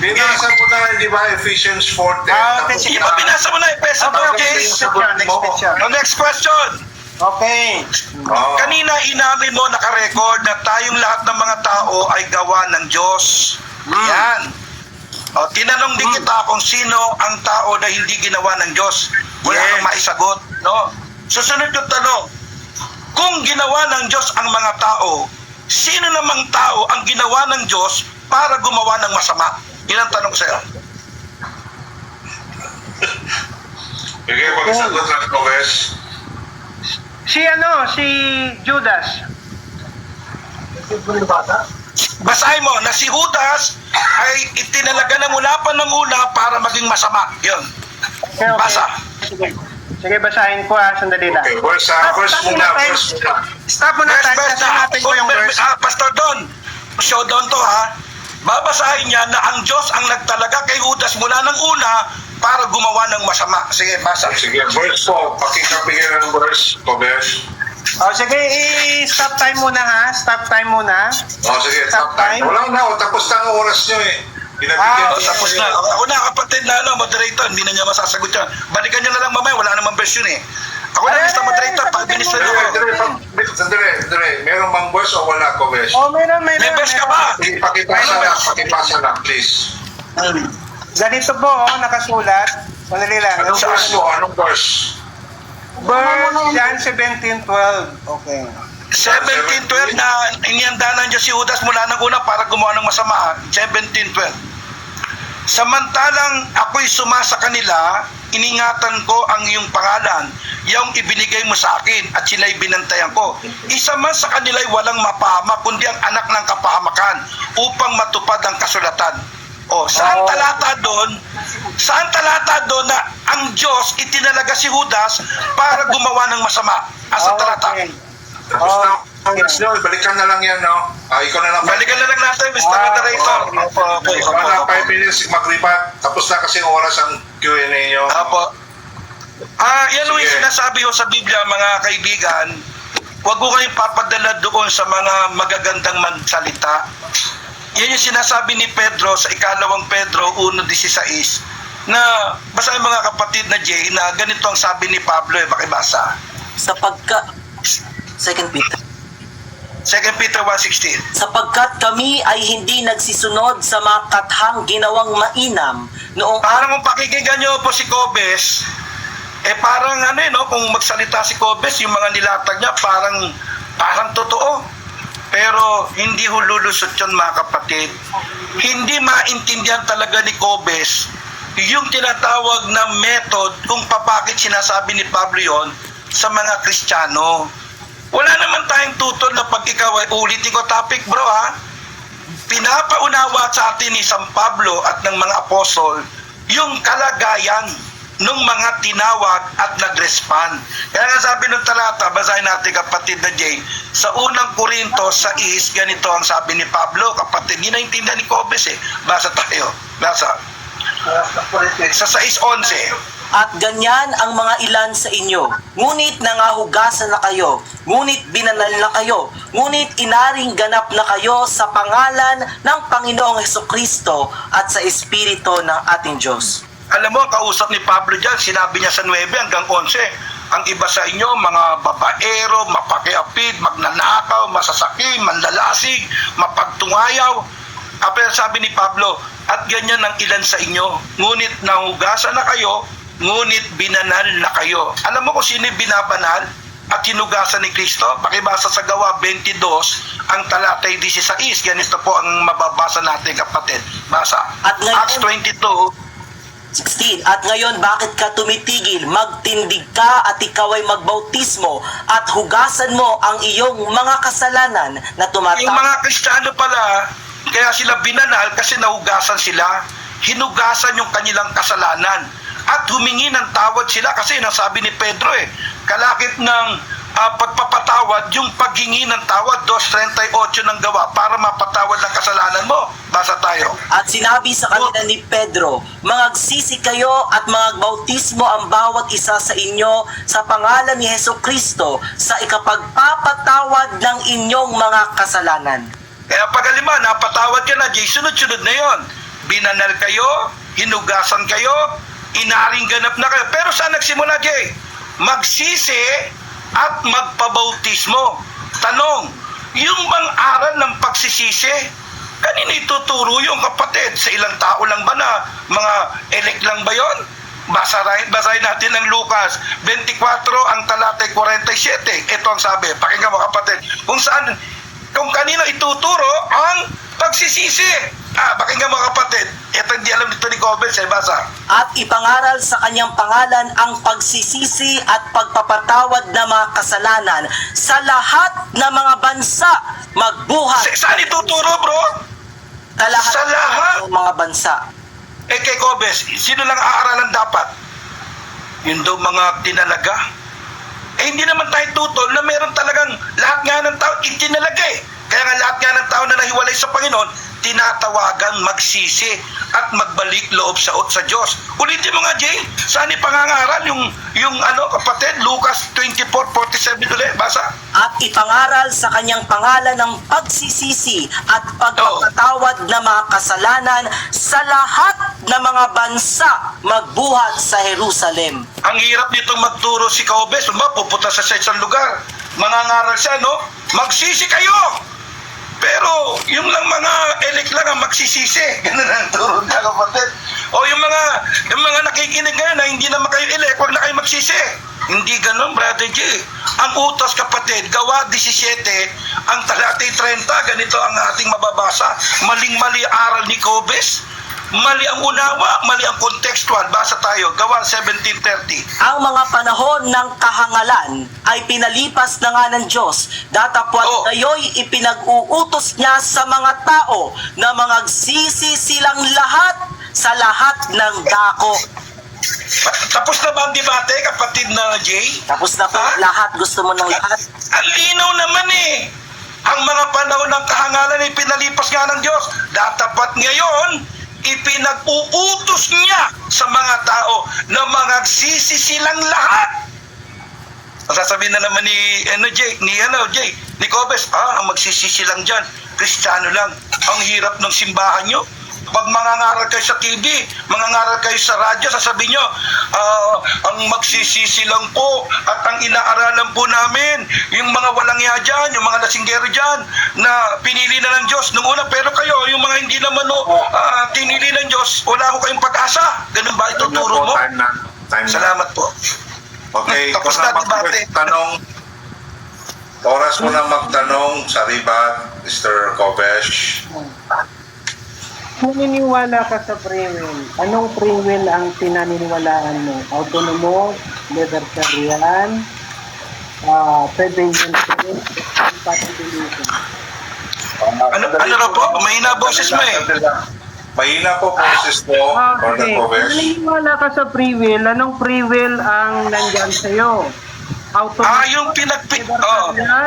Binasa mo na, di ba, Ephesians 4:10. Okay, sige pa, binasa mo na, Epesa. Next question. Okay. Kanina inamin mo, nakarecord, na tayong lahat ng mga tao ay gawa ng Diyos. Yan. O, tinanong din kita kung sino ang tao na hindi ginawa ng Diyos. Wala kang maisagot. No? Susunod yung tanong, kung ginawa ng Diyos ang mga tao, sino namang tao ang ginawa ng Diyos para gumawa ng masama? Yan ang tanong sa'yo. Sige, magsagot lang ko, Wes. Si Judas. Basahin mo na si Judas ay itinalaga na mula pa ng una para maging masama. Yun. Okay. Basa. Sige, basahin ko sandali lang. Okay, verse muna. Stop muna tayo. Basahin natin ko yung verse. Pastor Don, show Don to ha. Babasahin niya na ang Diyos ang nagtalaga kay Judas mula ng una para gumawa ng masama. Sige, basa. Sige, verse po. Pakikapigyan ng verse, Kobes. Sige, stop time muna ha. Stop time muna. Sige, stop time. Wala na, tapos na ang oras nyo eh. Tapos na. Ako na, kapatid na moderator, hindi na niya masasagot yan. Balikan niya na lang mamaya, wala namang verse yun eh. Ako na, Mr. Moderator, pag binisyo niyo. Sandali. Meron bang verse o wala, Kobes? Meron. May verse ka ba? Pakipasa lang, please. Ganito po, nakasulat. Sandali lang. Anong verse mo? Anong verse? Verse John 17:12. Okay. 17:12 na inihanda ng Diyos si Judas mula ng una para gumawa ng masama. 17:12. Samantalang ako'y sumasa kanila, iningatan ko ang iyong pangalan, yung ibinigay mo sa akin at sila'y binantayan ko. Isa man sa kanila'y walang mapahama, kundi ang anak ng kapahamakan upang matupad ang kasulatan. Saan talata doon na ang Diyos itinalaga si Judas para gumawa ng masama? Asa talata? Tapos na ang verse nyo, balikan na lang yan, no? Ikaw na lang. Balikan na lang natin, Mr. Moderator. Wala 5 minutes maglipat. Tapos na kasi oras ang Q&A nyo. Apo. Yan yung sinasabi ko sa Biblia, mga kaibigan. Huwag ko kayong papadala doon sa mga magagandang magsalita. Yan yung sinasabi ni Pedro sa ikalawang Pedro 1:16 na basahin mga kapatid na Jay na ganito ang sabi ni Pablo makibasa. Sapagkat 2 Peter 1:16. Sapagkat kami ay hindi nagsisunod sa mga kathang ginawang mainam noong Parang kung pakikinggan nyo po si Kobes, parang kung magsalita si Kobes, yung mga nilatag niya parang totoo. Pero hindi hululusot yun, mga kapatid. Hindi maintindihan talaga ni Kobes yung tinatawag na method kung bakit sinasabi ni Pablo yon sa mga Kristiyano. Wala naman tayong tutol na pag ikaw ay ulitin ko topic, bro ha. Pinapaunawa sa atin ni San Pablo at ng mga apostol yung kalagayan ng mga tinawag at nag-respond. Kaya nga sabi ng talata, basahin natin kapatid na Jay, sa unang Korinto 6, ganito ang sabi ni Pablo, kapatid, hindi naintindihan ni Kobes Basa tayo. Basa. Sa 6:11. at ganyan ang mga ilan sa inyo. Ngunit nangahugasan na kayo, ngunit binanal na kayo, ngunit inaring ganap na kayo sa pangalan ng Panginoong Hesukristo at sa Espiritu ng ating Diyos. Alam mo, ang kausap ni Pablo dyan, sinabi niya sa 9 hanggang 11, ang iba sa inyo, mga babaero, mapakiapid, magnanakaw, masasaki, manlalasig, mapagtungayaw. Pero sabi ni Pablo, at ganyan ang ilan sa inyo, ngunit nahugasan na kayo, ngunit binanal na kayo. Alam mo kung sino binabanal at hinugasan ni Kristo? Pakibasa sa Gawa 22, ang talatay 16. Ganito po ang mababasa natin, kapatid. Basa. At ngayon, Acts 22, 16. At ngayon, bakit ka tumitigil? Magtindig ka at ikaw ay magbautismo at hugasan mo ang iyong mga kasalanan na yung mga Kristiyano pala, kaya sila binanal kasi nahugasan sila. Hinugasan yung kanilang kasalanan. At humingi ng tawad sila kasi nasabi ni Pedro kalakip ng pagpapatawad, yung paghingi ng tawad, 2:38 ng Gawa, para mapatawad ng kasalanan mo. Basa tayo. At sinabi sa kanila ni Pedro, magagsisi kayo at magbautismo ang bawat isa sa inyo sa pangalan ni Hesukristo sa ikapagpapatawad ng inyong mga kasalanan. Kaya pagalima, napatawad ka na, Jay, sunod-sunod na yon. Binanal kayo, hinugasan kayo, inaring ganap na kayo. Pero saan nagsimula, Jay? Magsisi at magpabautismo. Tanong, yung bang aral ng pagsisisi, kanino ituturo yung kapatid? Sa ilang tao lang ba na mga elect lang ba yon? Basahin natin ang Lucas 24, ang talatay 47. Ito ang sabi, pakinggan mo kapatid, kung kanino ituturo ang pagsisisi. Pakinggan mo kapatid, ito hindi alam nito ni Cobes, basa. At ipangaral sa kanyang pangalan ang pagsisisi at pagpapatawad ng mga kasalanan sa lahat ng mga bansa. Magbuhat Saan ituturo, bro? sa lahat. ng mga bansa. Kay Cobes, sino lang aaralan dapat? Yun daw mga tinalaga. Hindi naman tayo tutol na meron talagang lahat nga ng tao itinalaga eh. Kaya nga lahat nga ng tao na nahiwalay sa Panginoon, tinatawagan magsisi at magbalik loob sa Diyos. Ulitin mo nga, Jay, saan ipangangaral yung kapatid, Lucas 24:47 ulit, basa? At ipangaral sa kanyang pangalan ng pagsisisi at pagpapatawad ng mga kasalanan sa lahat ng mga bansa. Magbuhat sa Jerusalem. Ang hirap nitong magturo si Cobes, pupunta sa isang lugar, mangangaral siya, no? Magsisi kayo! Pero yung lang mga elect lang ang magsisisi. Ganun ang turo niya, kapatid. O yung mga nakikinig ngayon na hindi naman kayo elect, huwag na kayo magsisi. Hindi ganun, Brother J. Ang utos, kapatid, gawa 17, ang talatay 30, ganito ang ating mababasa. Maling-mali aral ni Cobes. Mali ang unawa, mali ang contextual. Basa tayo, gawa 17:30. Ang mga panahon ng kahangalan ay pinalipas na nga ng Diyos. Datapwat ngayoy ipinag-uutos niya sa mga tao na magsisi silang lahat sa lahat ng dako. Tapos na ba ang debate, kapatid na Jay? Tapos na po lahat. Gusto mo ng lahat? Ang linaw naman eh. Ang mga panahon ng kahangalan ay pinalipas nga ng Diyos. Datapat ngayon, ipinag-uutos niya sa mga tao na magsisi silang lahat. Sasabihin na naman ni Cobes, ang magsisisi lang dyan, Kristiyano lang. Ang hirap ng simbahan nyo. Pag mangangaral kayo sa TV, mangangaral kayo sa radyo, sasabihin nyo, ang magsisisi lang po at ang inaaralan po namin, yung mga walang iya dyan, yung mga lasinggero dyan, na pinili na ng Diyos nung una, pero kayo, yung mga hindi naman tinili ng Diyos, wala ko kayong pag-asa. Ganun ba ituturo mo? Time na. Salamat po. Okay, Tapos kung na debate. tanong, oras mo na magtanong sa ribat, Mr. Cobes. Kung naniniwala ka sa free will, anong free will ang pinaniniwalaan mo? Autonomous, libertarian, prevention, compatibility. Ano raw po? Mahina boses mo eh. Mahina po boses mo, Brother Okay. Cobes. Kung naniniwala ka sa free will, anong free will ang nandyan sa'yo? Autonomous,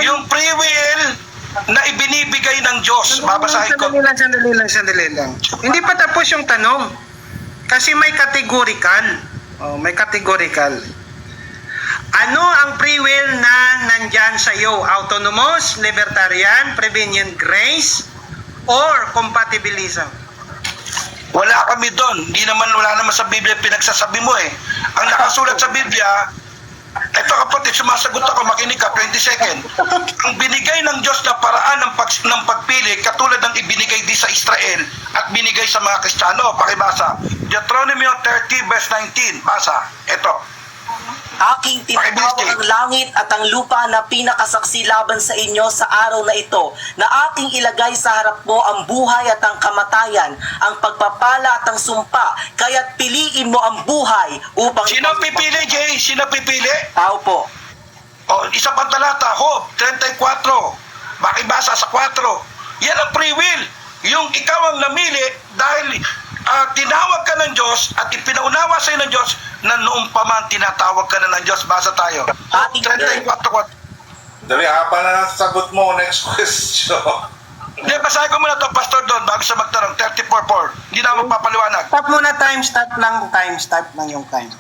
Yung free will na ibinibigay ng Diyos. Babasahin ko. Sandali lang. Hindi pa tapos yung tanong. Kasi may categorical. May categorical. Ano ang free will na nandyan sa iyo? Autonomous, libertarian, prevenient grace, or compatibilism? Wala kami doon. Wala naman sa Biblia pinagsasabi mo eh. Ang nakasulat sa Biblia, ito kapatid, sumasagot ako, makinig ka, 20 second. Ang binigay ng Diyos na paraan ng pagpili, katulad ng ibinigay di sa Israel at binigay sa mga Kristiyano. Pakibasa. Deuteronomy 30 verse 19. Basa. Ito. Aking tinatawag ang langit at ang lupa na pinakasaksi laban sa inyo sa araw na ito, na aking ilagay sa harap mo ang buhay at ang kamatayan, ang pagpapala at ang sumpa, kaya't piliin mo ang buhay upang... Sino pipili, Jay? Sino pipili? Tao po. Isa pang talata, Job 34. Makibasa sa 4. Yan ang free will. Yung ikaw ang namili dahil tinawag ka ng Diyos at ipinaunawa sa'yo ng Diyos na noong pa man tinatawag ka na ng Diyos. Basa tayo. Ating 34. Dali, haba na ang sagot mo. Next question. Hindi, basahin ko muna ito, Pastor Don, bago siya magtanong. 34:4. Hindi na magpapaliwanag. Stop muna, stop lang yung time.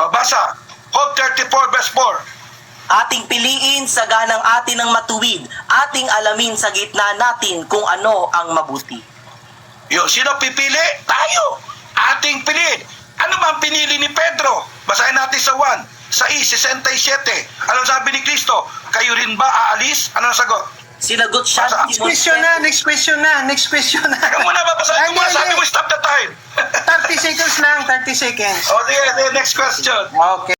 Basa. Job 34 verse 4. Ating piliin sa ganang atin ng matuwid ating alamin sa gitna natin kung ano ang mabuti. Yung sino pipili? Tayo. Ating piliin. Ano ba ang pinili ni Pedro? Basahin natin sa 1:67. Anong sabi ni Kristo? Kayo rin ba aalis? Anong sagot? Sinagot siya Basta- ni Next question na, next question na, next question na. Ikaw muna, babasahin ko muna. Sabi mo, stop the time. 30 seconds lang, 30 seconds. O, sige, next question. Okay.